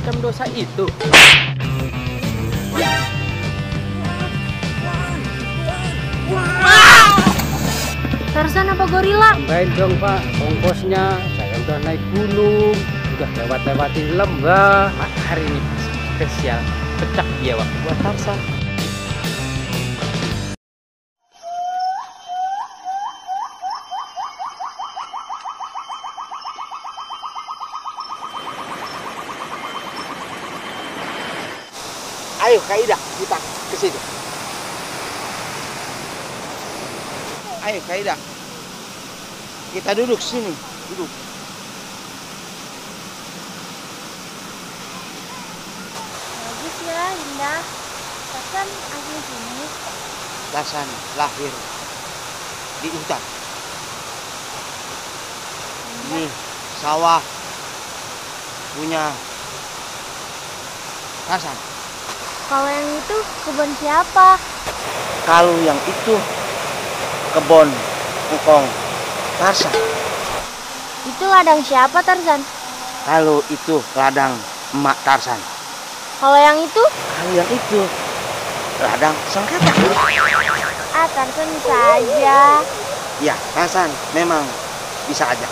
semacam dosa itu? Tarzan apa gorila? Tambahin dong Pak, ongkosnya. Saya udah naik gunung, udah lewatin lembah. Hari ini spesial pecak biawak buat Tarzan. Ayo Kak Ida, kita ke situ. Ayo Kak Ida, kita duduk sini, duduk. Bagus ya, indah. Tarzan asli sini. Tarzan lahir di hutan. Ini sawah punya Tarzan. Kalau yang itu kebun siapa? Kalau yang itu kebun engkong Tarzan. Itu ladang siapa, Tarzan? Kalau itu ladang emak Tarzan. Kalau yang itu? Kalau yang itu ladang sengketa. Ah, Tarzan bisa aja. Ya, Tarzan memang bisa aja.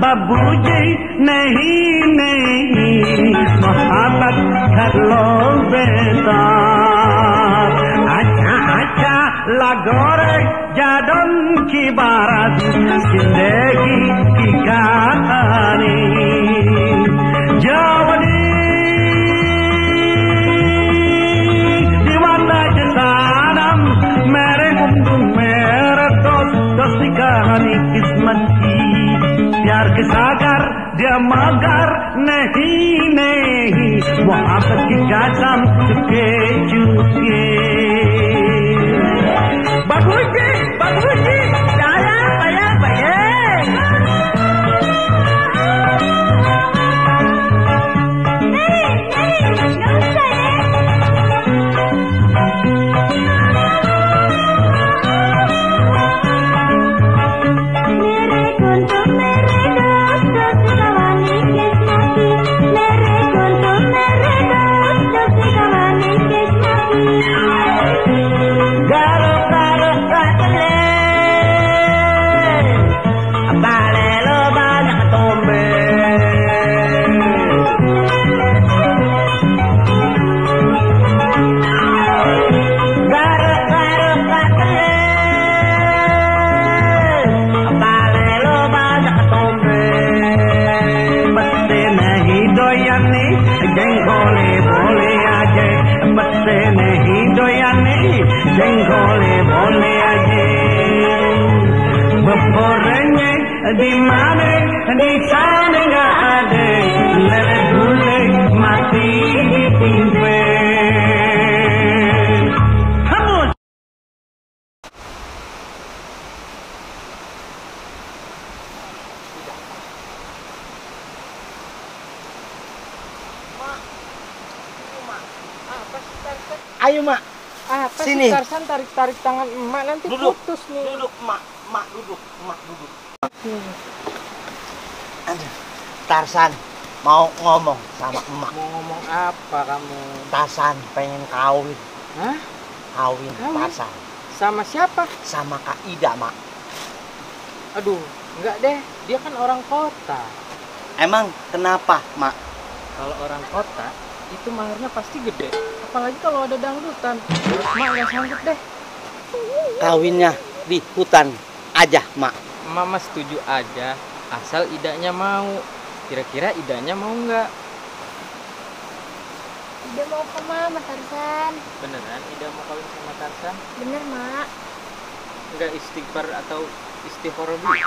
बाबूजी नहीं नहीं मोहब्बत कर लो बेटा अच्छा अच्छा लगो रे जादम की बारात जिंदगी की कहानी जवानी दीवाना जसानम मेरे गुंडू मेरे दोस्त दोस्ती कहानी किस्मत की प्यार के सागर dia magar नहीं नहीं मोहब्बत की कसम चुके चुके बाबूजी saya bayar di mana di sana nggak ada lele bule mati di pinggir kamu. Ayo mak, Apa sini. sih Tarzan tarik tangan emak nanti Duduk, putus nih. duduk mak duduk, mak duduk. Aduh, Tarzan mau ngomong sama emak. Mau ngomong apa kamu? Tarzan pengen kawin. Hah? Kawin Kawin? Tarzan Sama siapa? sama Kak Ida mak. Aduh, enggak deh. Dia kan orang kota. Emang kenapa mak? Kalau orang kota itu maharnya pasti gede. Apalagi kalau ada dangdutan. Mak nggak sanggup deh. Kawinnya di hutan aja mak. Mama setuju aja, asal idanya mau. Kira-kira Idanya mau nggak? Ida mau ke Mama Tarzan. Beneran Ida mau kawin sama Tarzan? Bener, Mak. Nggak istighfar atau istihoro dulu?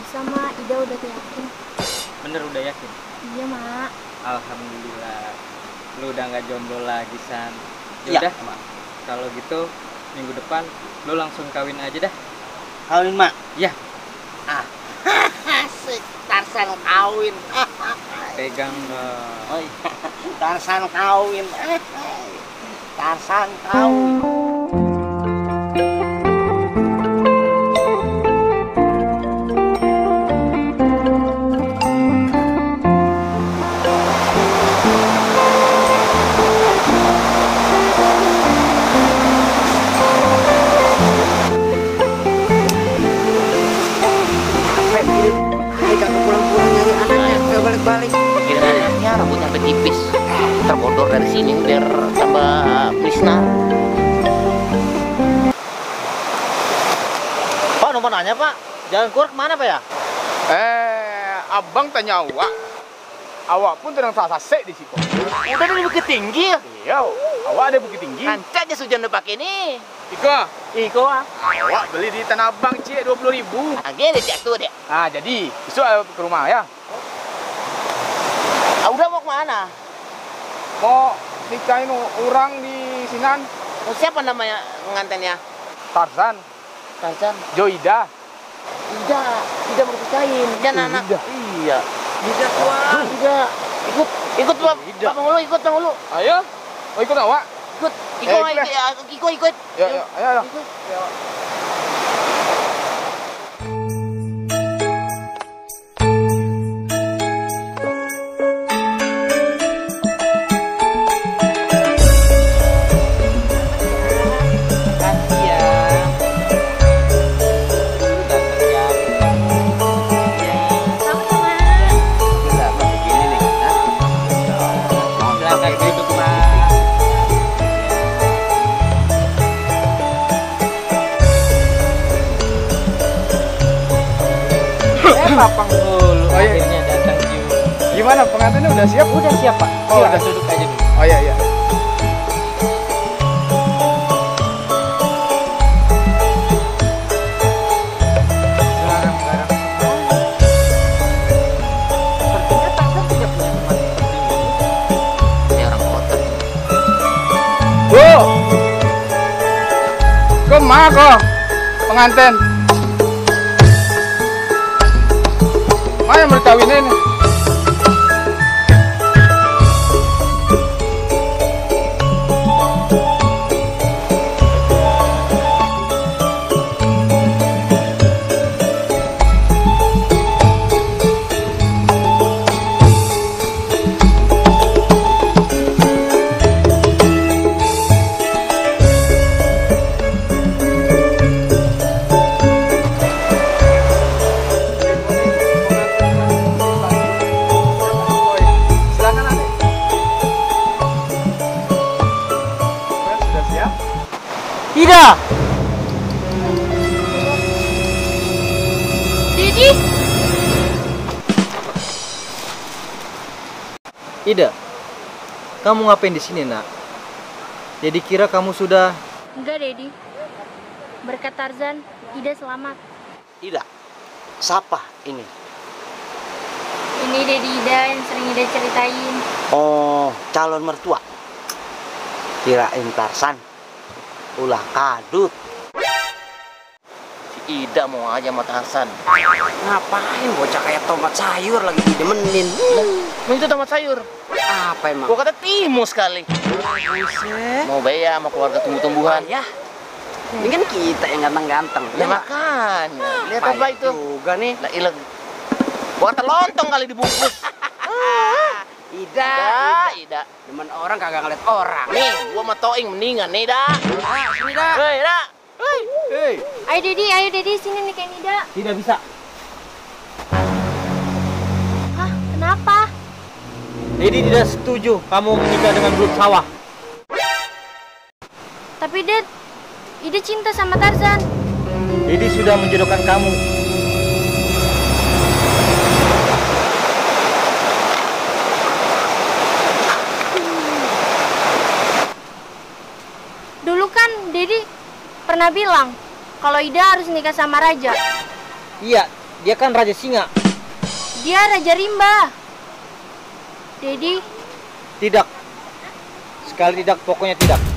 Bisa, Mak. Ida udah yakin. Bener udah yakin? Iya, Mak. Alhamdulillah. Lu udah nggak jomblo lagi, San. Ya. Yaudah, Mak. Kalau gitu minggu depan lu langsung kawin aja dah. Kawin, Mak. Ya, Asik, Tarzan kawin. pegang dong. Oh iya. Tarzan kawin. Tarzan kawin. Kira-kira rambutnya sampai tipis, terbodor dari sini biar tambah pelisnar. Pak, nomor nanya, Pak. Jalan keluar kemana, Pak ya? Abang tanya awak pun tenang sasek di situ. Udah dari Bukit Tinggi ya? Iya, awak ada Bukit Tinggi. Kancak aja sujan udah pakai nih. Iko awak beli di Tanah Abang, Cik, 20.000. Agak deh tuh deh. Ah, jadi besok ke rumah ya. Udah mau kemana? Mau nikahin orang di Sinan, Siapa namanya pengantinnya? Tarzan, Tarzan. Joida. Tidak mau nikahin. Dan anak. Iya. Tidak tua. Tidak. Ikut Pak. Pak Penghulu, ikut Penghulu. Ayo, mau ikut awak? Ikut. Ikut. Ya, ayo. Ikut. Papang dulu, Oh, iya. akhirnya datang juga. Gimana pengantinnya udah siap? Udah siap, Pak. Oh, Silakan udah. duduk aja dulu. Oh iya. Sepertinya Tarzan tidak punya teman seperti ini. Ini orang kota. Bu, kemana pengantin? Mana yang mau dikawinin? Silakan Adik. Sudah siap? Ida. Dedi, Ida. Kamu ngapain di sini, Nak? Jadi kira kamu sudah... enggak, Dedi. Berkat Tarzan, Ida selamat. Ida. Siapa ini? Ini Dedi Ida yang sering Ida ceritain. Oh, calon mertua. Kirain Tarzan. Ulah kadut. Si Ida mau aja sama Tarzan. Ngapain bocah kayak tomat sayur lagi didemenin? Mau itu tomat sayur. Apa emang? Gua kata timus sekali. Buset. Mau bayar sama keluarga tumbuh-tumbuhan. Ya. Ini kan kita yang ganteng-ganteng. Ya makanya. Lihat apa itu? Juga nih. Lah ileg. Gua kata lontong kali dibungkus. Ida. Ida. Demen orang kagak ngeliat orang. Nih, gua sama Toing mendingan nih, Ida. Sini dah. Hei, Ida. Hei, Ayo Dedi, sini nikahin Ida. Tidak bisa. Hah, kenapa? Dedi tidak setuju kamu menikah dengan grup sawah. Tapi Ded, Ida cinta sama Tarzan. Dedi sudah menjodohkan kamu. pernah bilang kalau Ida harus nikah sama raja. Iya, dia kan Raja Singa. Dia Raja Rimba. Dedi, Tidak. Sekali tidak, pokoknya tidak.